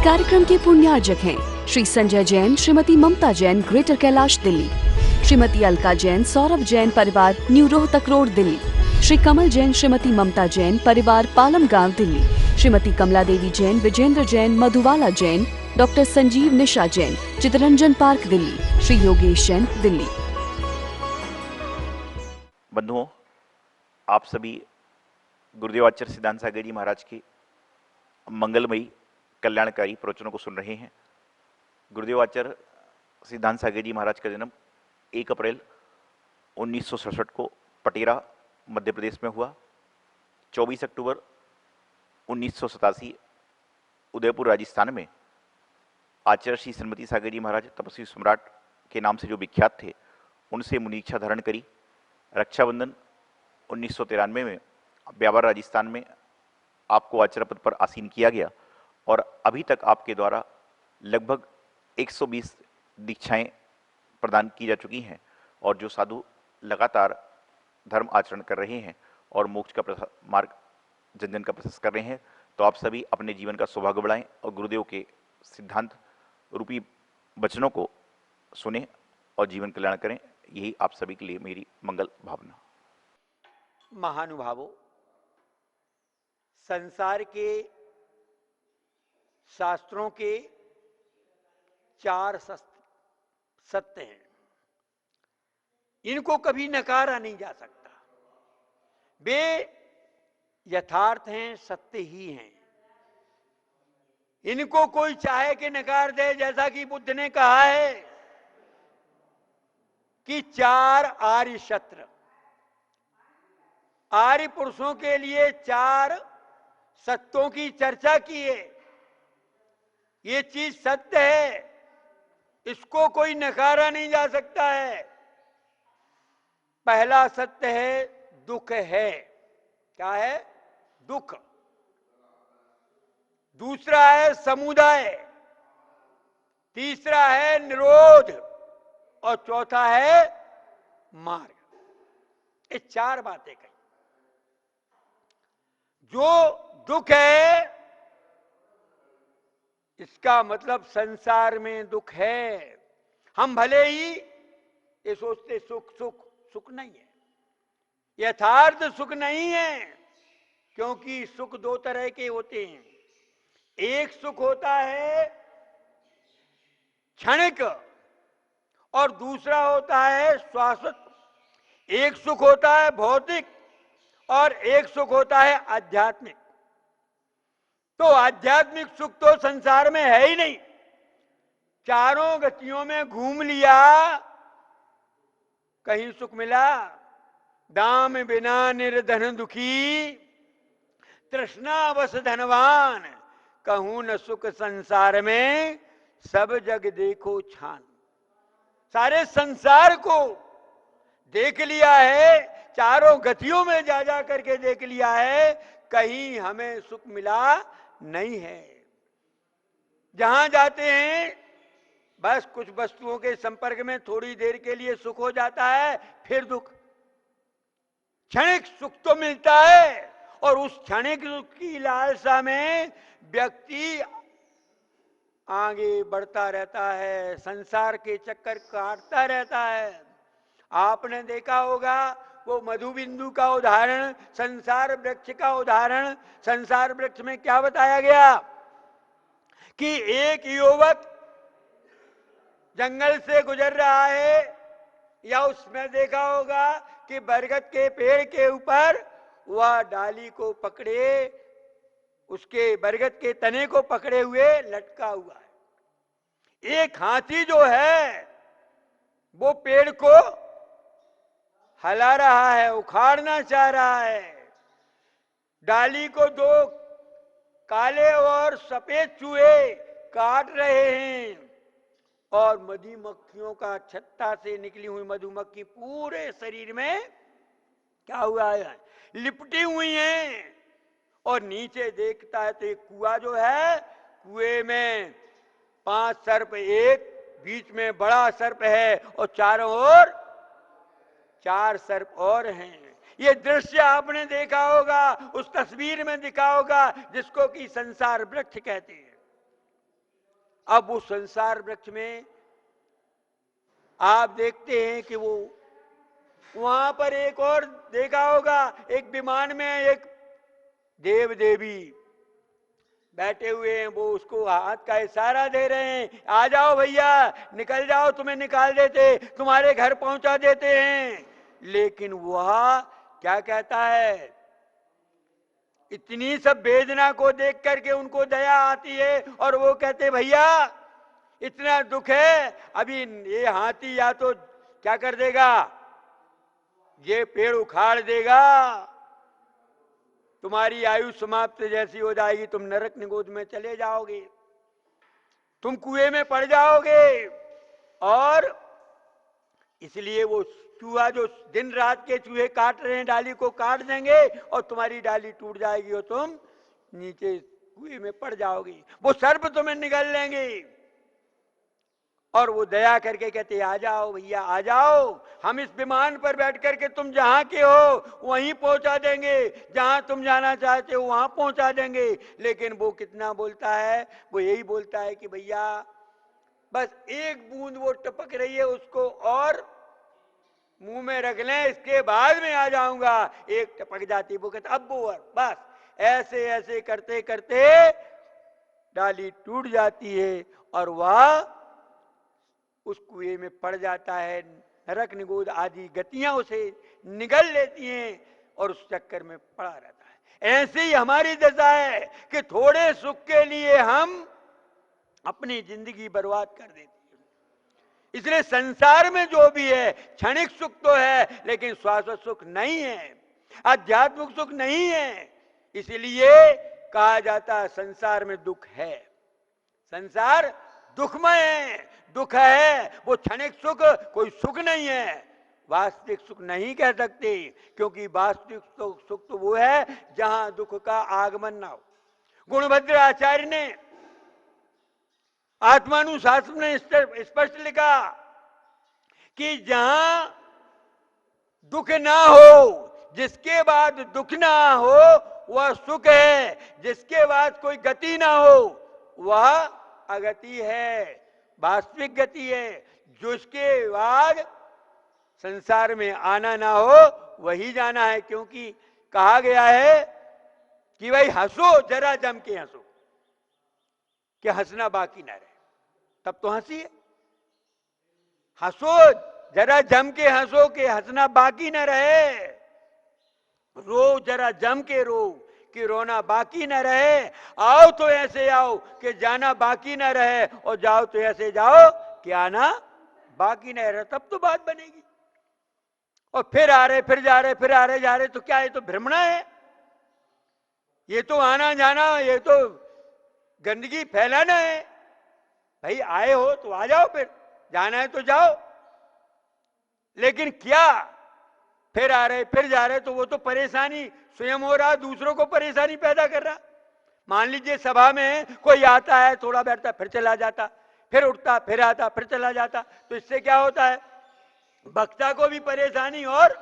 कार्यक्रम के पुण्यार्जक हैं श्री संजय जैन, श्रीमती ममता जैन, ग्रेटर कैलाश दिल्ली, श्रीमती अलका जैन, सौरभ जैन, परिवार न्यू रोहतक रोड दिल्ली, श्री कमल जैन, श्रीमती ममता जैन, परिवार पालम गांव दिल्ली, श्रीमती कमला देवी जैन, विजेंद्र जैन, मधुबाला जैन, डॉक्टर संजीव निशा जैन, चितरंजन पार्क दिल्ली, श्री योगेश जैन दिल्ली। बंधुओं, आप सभी गुरुदेव आचार्य सिद्धांत सागर जी महाराज के मंगलमयी कल्याणकारी प्रवचनों को सुन रहे हैं। गुरुदेव आचार्य सिद्धांत सागर जी महाराज का जन्म 1 अप्रैल 1967 को पटेरा मध्य प्रदेश में हुआ। 24 अक्टूबर 1987 उदयपुर राजस्थान में आचार्य श्री श्रीमती सागर जी महाराज तपस्वी सम्राट के नाम से जो विख्यात थे, उनसे मुनीक्षा धारण करी। रक्षाबंधन 1993 में ब्यावर राजस्थान में आपको आचार्य पद पर आसीन किया गया और अभी तक आपके द्वारा लगभग 120 दीक्षाएं प्रदान की जा चुकी हैं और जो साधु लगातार धर्म आचरण कर रहे हैं और मोक्ष का मार्ग जन जन का प्रशस्त कर रहे हैं, तो आप सभी अपने जीवन का सौभाग्य बढ़ाएं और गुरुदेव के सिद्धांत रूपी वचनों को सुने और जीवन कल्याण करें। यही आप सभी के लिए मेरी मंगल भावना। महानुभावों, संसार के शास्त्रों के 4 सत्य हैं, इनको कभी नकारा नहीं जा सकता। वे यथार्थ हैं, सत्य ही हैं। इनको कोई चाहे कि नकार दे, जैसा कि बुद्ध ने कहा है कि 4 आर्य शस्त्र, आर्य पुरुषों के लिए 4 सत्यों की चर्चा की है। ये चीज सत्य है, इसको कोई नकारा नहीं जा सकता है। पहला सत्य है दुख है। क्या है? दुख। दूसरा है समुदाय, तीसरा है निरोध और चौथा है मार्ग। ये 4 बातें कही। जो दुख है, इसका मतलब संसार में दुख है। हम भले ही ये सोचते सुख सुख सुख नहीं है, यथार्थ सुख नहीं है, क्योंकि सुख 2 तरह के होते हैं। एक सुख होता है क्षणिक और दूसरा होता है शाश्वत। एक सुख होता है भौतिक और एक सुख होता है आध्यात्मिक। तो आध्यात्मिक सुख तो संसार में है ही नहीं। चारों गतियों में घूम लिया, कहीं सुख मिला? दाम बिना निर्धन दुखी, तृष्णावश धनवान, कहूं न सुख संसार में, सब जग देखो छान। सारे संसार को देख लिया है, चारों गतियों में जा जा करके देख लिया है, कहीं हमें सुख मिला नहीं है। जहां जाते हैं बस कुछ वस्तुओं के संपर्क में थोड़ी देर के लिए सुख हो जाता है, फिर दुख। क्षणिक सुख तो मिलता है और उस क्षणिक सुख की लालसा में व्यक्ति आगे बढ़ता रहता है, संसार के चक्कर काटता रहता है। आपने देखा होगा वो मधुबिंदु का उदाहरण, संसार वृक्ष का उदाहरण। संसार वृक्ष में क्या बताया गया कि एक युवक जंगल से गुजर रहा है, या उसमें देखा होगा कि बरगद के पेड़ के ऊपर वह डाली को पकड़े, उसके बरगद के तने को पकड़े हुए लटका हुआ है। एक हाथी जो है वो पेड़ को हिला रहा है, उखाड़ना चाह रहा है। डाली को 2 काले और सफेद चूहे काट रहे हैं और मधुमक्खियों का छत्ता से निकली हुई मधुमक्खी पूरे शरीर में क्या हुआ है? लिपटी हुई हैं। और नीचे देखता है तो एक कुआं जो है, कुएं में 5 सर्प, एक बीच में बड़ा सर्प है और चारों ओर 4 सर्प और हैं। ये दृश्य आपने देखा होगा, उस तस्वीर में दिखा होगा जिसको कि संसार वृक्ष कहते हैं। अब उस संसार वृक्ष में आप देखते हैं कि वो वहां पर एक और देखा होगा, एक विमान में एक देव देवी बैठे हुए हैं, वो उसको हाथ का इशारा दे रहे हैं, आ जाओ भैया, निकल जाओ, तुम्हें निकाल देते, तुम्हारे घर पहुंचा देते हैं। लेकिन वह क्या कहता है, इतनी सब वेदना को देख करके उनको दया आती है और वो कहते भैया इतना दुख है, अभी ये हाथी या तो क्या कर देगा, ये पेड़ उखाड़ देगा, तुम्हारी आयु समाप्त जैसी हो जाएगी, तुम नरक निगोद में चले जाओगे, तुम कुएं में पड़ जाओगे। और इसलिए वो चूहा जो दिन रात के चूहे काट रहे हैं, डाली को काट देंगे और तुम्हारी डाली टूट जाएगी और तुम नीचे कुएं में पड़ जाओगे, वो सर्प तुम्हें निगल लेंगे। और वो दया करके कहते आ जाओ भैया, आ जाओ, हम इस विमान पर बैठ करके तुम जहां के हो वहीं पहुंचा देंगे, जहां तुम जाना चाहते हो वहां पहुंचा देंगे। लेकिन वो कितना बोलता है, वो यही बोलता है कि भैया बस एक बूंद वो टपक रही है, उसको और मुंह में रख लें, इसके बाद में आ जाऊंगा। एक टपक जाती, वो कहते अब वो बस ऐसे ऐसे करते करते डाली टूट जाती है और वह उस कुएं में पड़ जाता है। नरक निगोद आदि गतियां उसे निगल लेती हैं और उस चक्कर में पड़ा रहता है। ऐसे ही हमारी दशा है कि थोड़े सुख के लिए हम अपनी जिंदगी बर्बाद कर देते हैं। इसलिए संसार में जो भी है क्षणिक सुख तो है, लेकिन शाश्वत सुख नहीं है, आध्यात्मिक सुख नहीं है। इसलिए कहा जाता है संसार में दुख है, संसार दुखमय है, दुख है, वो क्षणिक सुख कोई सुख नहीं है, वास्तविक सुख नहीं कह सकते, क्योंकि वास्तविक सुख तो वो है जहां दुख का आगमन ना हो। गुणभद्र आचार्य ने आत्मानुशासन में स्पष्ट लिखा कि जहां दुख ना हो, जिसके बाद दुख ना हो वह सुख है, जिसके बाद कोई गति ना हो वह अगति है, वास्तविक गति है। जिसके बाद संसार में आना ना हो वही जाना है, क्योंकि कहा गया है कि भाई हंसो, जरा जम के हंसो, कि हंसना बाकी ना रहे, तब तो हंसी है। हंसो, जरा जम के हंसो कि हंसना बाकी ना रहे, रो जरा जम के रो कि रोना बाकी न रहे, आओ तो ऐसे आओ कि जाना बाकी न रहे, और जाओ तो ऐसे जाओ कि आना बाकी न रहे, तब तो बात बनेगी। और फिर आ रहे, फिर जा रहे, फिर आ रहे जा रहे, तो क्या ये तो भ्रमणा है, ये तो आना जाना, ये तो गंदगी फैलाना है। भाई आए हो तो आ जाओ, फिर जाना है तो जाओ। लेकिन क्या फिर आ रहे फिर जा रहे, तो वो तो परेशानी स्वयं हो रहा, दूसरों को परेशानी पैदा कर रहा। मान लीजिए सभा में कोई आता है, थोड़ा बैठता फिर चला जाता, फिर उठता फिर आता फिर चला जाता, तो इससे क्या होता है, वक्ता को भी परेशानी और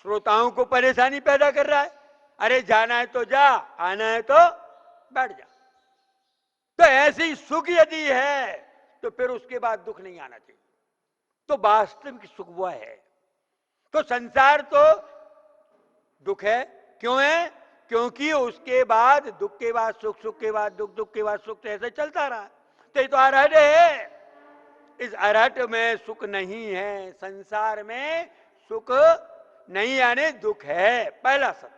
श्रोताओं को परेशानी पैदा कर रहा है। अरे जाना है तो जा, आना है तो बैठ जा। तो ऐसे ही सुख यदि है तो फिर उसके बाद दुख नहीं आना चाहिए, तो वास्तविक सुख वह है। तो संसार तो दुख है, क्यों है, क्योंकि उसके बाद दुख के बाद सुख, सुख के बाद दुख, दुख के बाद सुख, तो ऐसे चलता रहा। तो ये तो अरहट है, इस अरहट में सुख नहीं है, संसार में सुख नहीं, यानी दुख है, पहला सत्य।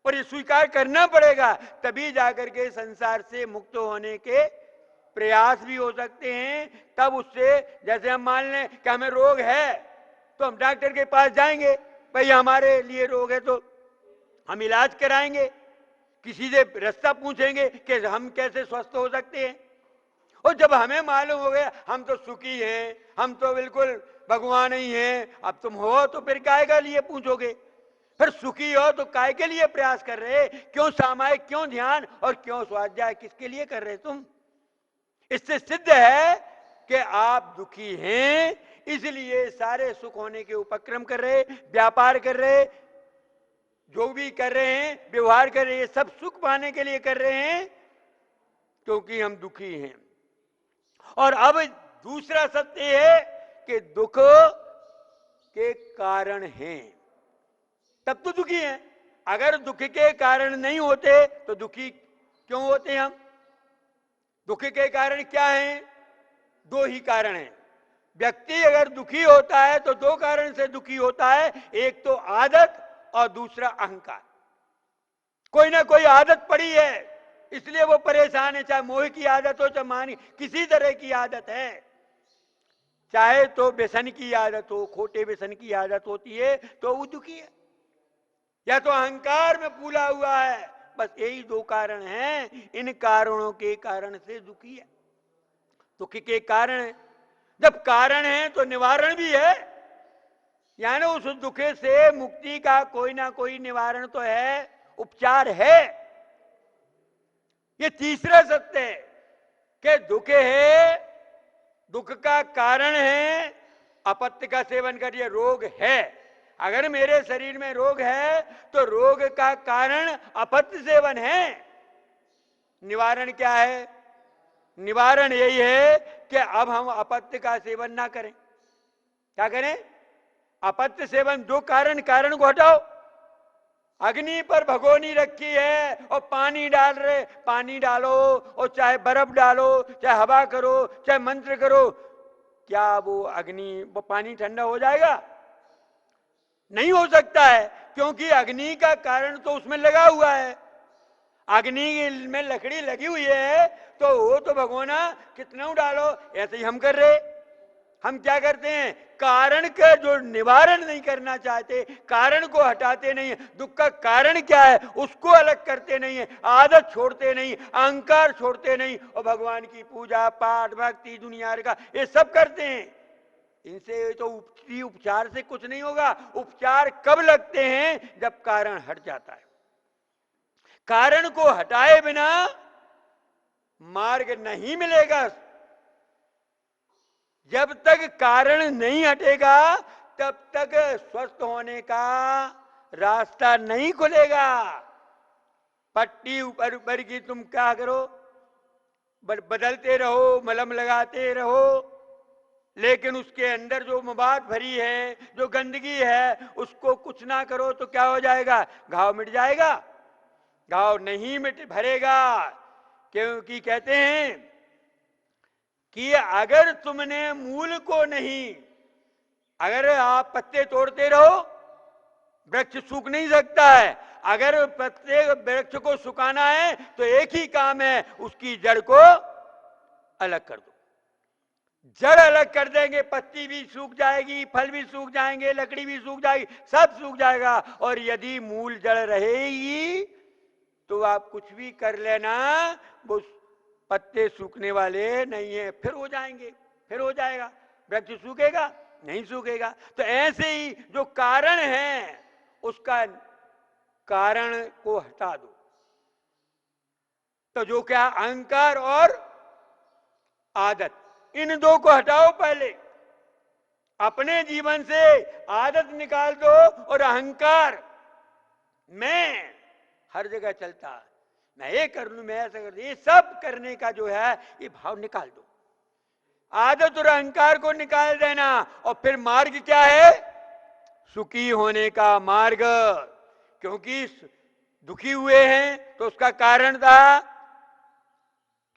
और ये स्वीकार करना पड़ेगा, तभी जाकर के संसार से मुक्त होने के प्रयास भी हो सकते हैं। तब उससे, जैसे हम मान लें कि हमें रोग है तो हम डॉक्टर के पास जाएंगे, भाई हमारे लिए रोग है तो हम इलाज कराएंगे, किसी से रास्ता पूछेंगे कि हम कैसे स्वस्थ हो सकते हैं। और जब हमें मालूम हो गया हम तो सुखी हैं, हम तो बिल्कुल भगवान ही हैं, अब तुम हो तो फिर काय के लिए पूछोगे, फिर सुखी हो तो काय के लिए प्रयास कर रहे, क्यों सामायिक, क्यों ध्यान और क्यों स्वाध्याय, किसके लिए कर रहे तुम। इससे सिद्ध है कि आप दुखी हैं, इसलिए सारे सुख होने के उपक्रम कर रहे, व्यापार कर रहे, जो भी कर रहे हैं, व्यवहार कर रहे हैं, सब सुख पाने के लिए कर रहे हैं, क्योंकि हम दुखी हैं। और अब दूसरा सत्य है कि दुख के कारण हैं, तब तो दुखी हैं। अगर दुख के कारण नहीं होते तो दुखी क्यों होते हम? दुख के कारण क्या हैं? दो ही कारण हैं। व्यक्ति अगर दुखी होता है तो दो कारण से दुखी होता है, एक तो आदत और दूसरा अहंकार। कोई ना कोई आदत पड़ी है इसलिए वो परेशान है, चाहे मोह की आदत हो, चाहे मानी किसी तरह की आदत है, चाहे तो व्यसन की आदत हो, खोटे व्यसन की आदत होती है तो वो दुखी है, या तो अहंकार में फूला हुआ है। बस यही दो कारण हैं, इन कारणों के कारण से दुखी है। दुख के कारण है, जब कारण है तो निवारण भी है, यानी उस दुख से मुक्ति का कोई ना कोई निवारण तो है, उपचार है। ये तीसरा सत्य है कि दुख है, दुख का कारण है, अपत्य का सेवन करिए, रोग है। अगर मेरे शरीर में रोग है तो रोग का कारण अपत्य सेवन है। निवारण क्या है? निवारण यही है कि अब हम अपत्य का सेवन ना करें। क्या करें? अपत्य सेवन। दो कारण को हटाओ। अग्नि पर भगोनी रखी है और पानी डाल रहे, पानी डालो और चाहे बर्फ डालो, चाहे हवा करो, चाहे मंत्र करो, क्या वो अग्नि, वो पानी ठंडा हो जाएगा? नहीं हो सकता है, क्योंकि अग्नि का कारण तो उसमें लगा हुआ है। अग्नि में लकड़ी लगी हुई है तो वो तो भगोना कितना डालो, ऐसे ही हम कर रहे। हम क्या करते हैं? कारण का जो निवारण नहीं करना चाहते, कारण को हटाते नहीं है। दुख का कारण क्या है उसको अलग करते नहीं है, आदत छोड़ते नहीं, अहंकार छोड़ते नहीं, और भगवान की पूजा पाठ भक्ति दुनिया का ये सब करते हैं। इनसे तो उपचार से कुछ नहीं होगा। उपचार कब लगते हैं? जब कारण हट जाता है। कारण को हटाए बिना मार्ग नहीं मिलेगा। जब तक कारण नहीं हटेगा तब तक स्वस्थ होने का रास्ता नहीं खुलेगा। पट्टी ऊपर ऊपर की तुम क्या करो, बदलते रहो, मलम लगाते रहो, लेकिन उसके अंदर जो मवाद भरी है, जो गंदगी है, उसको कुछ ना करो तो क्या हो जाएगा? घाव मिट जाएगा? घाव नहीं मिट भरेगा। क्योंकि कहते हैं कि अगर तुमने मूल को नहीं, अगर आप पत्ते तोड़ते रहो वृक्ष सूख नहीं सकता है। अगर पत्ते वृक्ष को सुखाना है तो एक ही काम है, उसकी जड़ को अलग कर दो। जड़ अलग कर देंगे, पत्ती भी सूख जाएगी, फल भी सूख जाएंगे, लकड़ी भी सूख जाएगी, सब सूख जाएगा। और यदि मूल जड़ रहेगी तो आप कुछ भी कर लेना, वो पत्ते सूखने वाले नहीं है, फिर हो जाएंगे, फिर हो जाएगा। वृक्ष सूखेगा? नहीं सूखेगा। तो ऐसे ही जो कारण है उसका कारण को हटा दो। तो जो क्या? अहंकार और आदत, इन दो को हटाओ। पहले अपने जीवन से आदत निकाल दो और अहंकार, मैं हर जगह चलता, मैं ये कर लूं, मैं ऐसा कर लूं, ये सब करने का जो है ये भाव निकाल दो। आदत और अहंकार को निकाल देना। और फिर मार्ग क्या है? सुखी होने का मार्ग। क्योंकि दुखी हुए हैं तो उसका कारण था,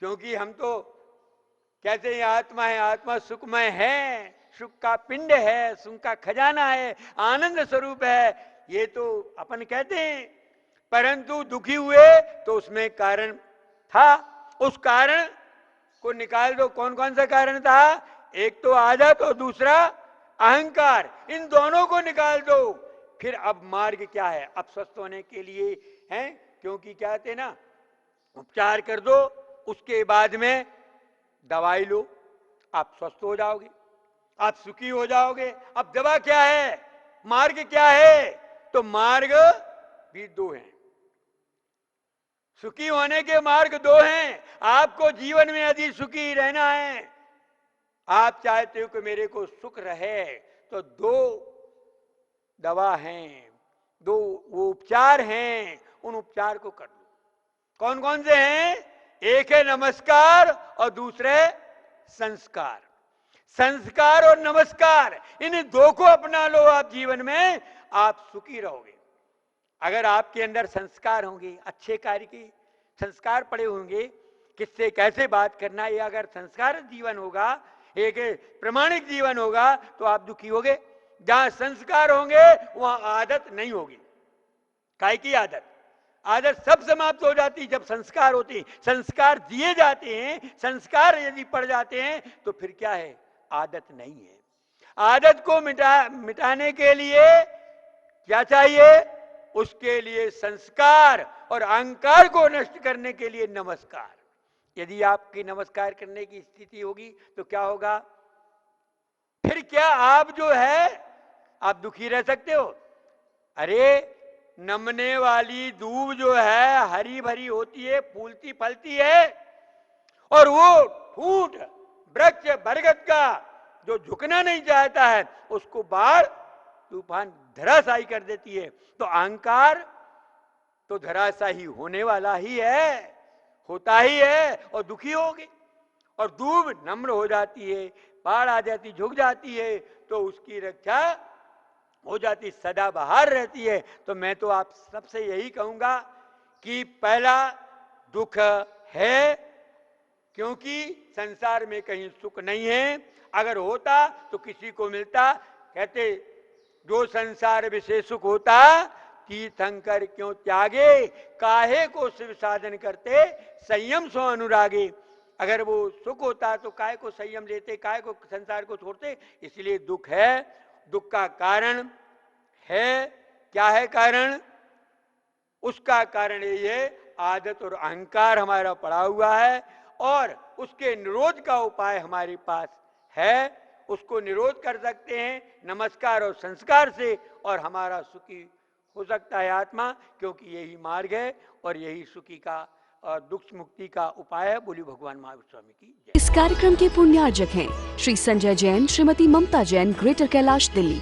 क्योंकि हम तो कहते हैं आत्मा है, आत्मा सुखमय है, सुख का पिंड है, सुख का खजाना है, आनंद स्वरूप है, ये तो अपन कहते हैं। परंतु दुखी हुए तो उसमें कारण था, उस कारण को निकाल दो। कौन कौन सा कारण था? एक तो आदत और दूसरा अहंकार, इन दोनों को निकाल दो। फिर अब मार्ग क्या है? अब स्वस्थ होने के लिए है, क्योंकि क्या कहते हैं ना, उपचार कर दो, उसके बाद में दवाई लो, आप स्वस्थ हो जाओगे, आप सुखी हो जाओगे। अब दवा क्या है? मार्ग क्या है? तो मार्ग भी दो हैं। सुखी होने के मार्ग दो हैं। आपको जीवन में यदि सुखी रहना है, आप चाहते हो कि मेरे को सुख रहे, तो दो दवा हैं, दो वो उपचार हैं, उन उपचार को कर लो। कौन कौन से हैं? एक है नमस्कार और दूसरे संस्कार। संस्कार और नमस्कार, इन दो को अपना लो आप जीवन में, आप सुखी रहोगे। अगर आपके अंदर संस्कार होंगे, अच्छे कार्य के संस्कार पड़े होंगे, किससे कैसे बात करना, ये अगर संस्कार जीवन होगा, एक प्रमाणिक जीवन होगा, तो आप दुखी होगे। जहां संस्कार होंगे वहां आदत नहीं होगी। काय की आदत? आदत सब समाप्त हो जाती जब संस्कार होते हैं। संस्कार दिए जाते हैं, संस्कार यदि पड़ जाते हैं तो फिर क्या है? आदत नहीं है। आदत को मिटाने के लिए क्या चाहिए? उसके लिए संस्कार, और अहंकार को नष्ट करने के लिए नमस्कार। यदि आपकी नमस्कार करने की स्थिति होगी तो क्या होगा? फिर क्या आप जो है आप दुखी रह सकते हो? अरे नमने वाली दूब जो है हरी भरी होती है, फूलती फलती है, और वो फूट वृक्ष बरगद का जो झुकना नहीं चाहता है उसको बाढ़ तूफान धराशायी कर देती है। तो अहंकार तो धराशायी होने वाला ही है, होता ही है, और दुखी होगे। और दूब नम्र हो जाती है, बाढ़ आ जाती, झुक जाती है, तो उसकी रक्षा हो जाती, सदाबहार रहती है। तो मैं तो आप सबसे यही कहूंगा कि पहला दुख है, क्योंकि संसार में कहीं सुख नहीं है। अगर होता तो किसी को मिलता। कहते जो संसार विषय सुख होता, तीर्थंकर क्यों त्यागे, काहे को शिव साधन करते, संयम सो अनुरागे। अगर वो सुख होता तो काहे को संयम लेते, काहे को संसार को छोड़ते। इसलिए दुख है। दुख का कारण है, क्या है कारण? उसका कारण ये है आदत और अहंकार हमारा पड़ा हुआ है, और उसके निरोध का उपाय हमारे पास है। उसको निरोध कर सकते हैं नमस्कार और संस्कार से, और हमारा सुखी हो सकता है आत्मा, क्योंकि यही मार्ग है और यही सुखी का और दुख मुक्ति का उपाय है। बोली भगवान महावीर स्वामी की जय। इस कार्यक्रम के पुण्यार्जक हैं श्री संजय जैन, श्रीमती ममता जैन, ग्रेटर कैलाश दिल्ली,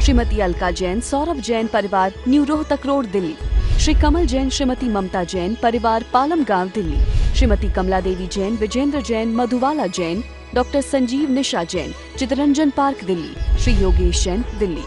श्रीमती अलका जैन, सौरभ जैन परिवार, न्यू रोहतक रोड दिल्ली, श्री कमल जैन, श्रीमती ममता जैन परिवार, पालम गांव दिल्ली, श्रीमती कमला देवी जैन, विजेंद्र जैन, मधुबाला जैन, डॉक्टर संजीव निशा जैन, चितरंजन पार्क दिल्ली, श्री योगेश जैन दिल्ली।